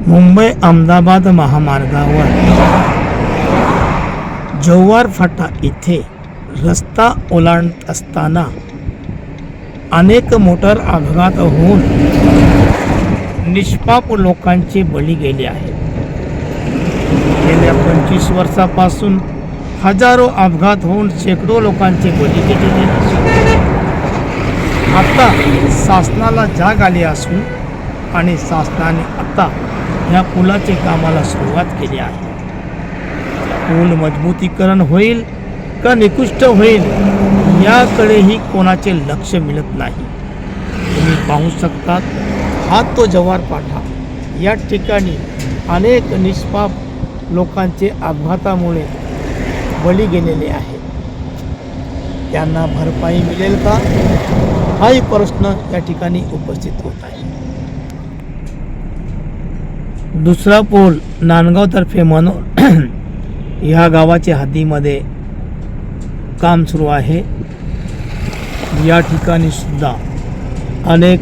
मुंबई अहमदाबाद महामार्गावर जव्हार फाटा इथे रस्ता ओलांडत असताना अनेक मोटार अपघात होऊन निष्पाप लोकांचे बळी गेले आहेत. गेल्या 25 वर्षापासून हजारो अपघात होऊन शेकडो लोकांचे बळी गेलेले असून आता शासनाला जाग आली असून आणि शासनाने आता ह्या पुलाचे कामाला सुरुवात केली आहे. पूल मजबूतीकरण होईल का निकृष्ट होईल याकडेही कोणाचे लक्ष मिळत नाही. तुम्ही पाहू शकता हा तो जव्हार फाटा. या ठिकाणी अनेक निष्पाप लोकांचे अपघातामुळे बळी गेलेले आहेत. त्यांना भरपाई मिळेल का हाही प्रश्न या ठिकाणी उपस्थित होत आहे. दुसरा पूल नांदगावतर्फे मनोर ह्या गावाच्या हद्दीमध्ये काम सुरू आहे. या ठिकाणी सुद्धा अनेक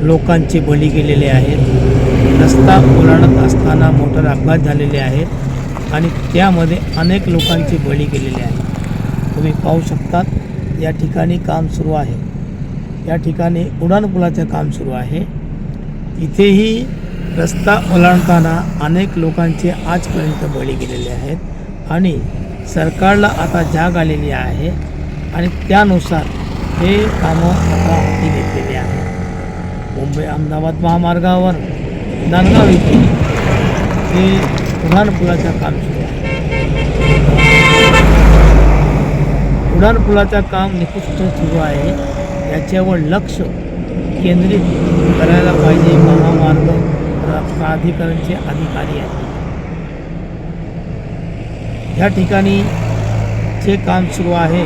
लोकांचे बळी गेलेले आहेत. रस्ता ओलांडत असताना मोटार अपघात झालेले आहेत आणि त्यामध्ये अनेक लोकांचे बळी गेलेले आहेत. तुम्ही पाहू शकतात या ठिकाणी काम सुरू आहे. या ठिकाणी उड्डाणपुलाचे काम सुरू आहे. इथेही रस्ता ओलांडताना अनेक लोकांचे आजपर्यंत बळी गेलेले आहेत आणि सरकारला आता जाग आलेली आहे आणि त्यानुसार हे कामं आता हाती घेतलेले आहे. मुंबई अहमदाबाद महामार्गावर नांदगाव इथे हे उड्डाणपुलाचं काम सुरू आहे. उड्डाणपुलाचं काम निकृष्ट सुरू आहे. याच्यावर लक्ष केंद्रित करायला पाहिजे महामार्ग प्राधिकरणचे अधिकारी आहेत. या ठिकाणी जे काम सुरू आहे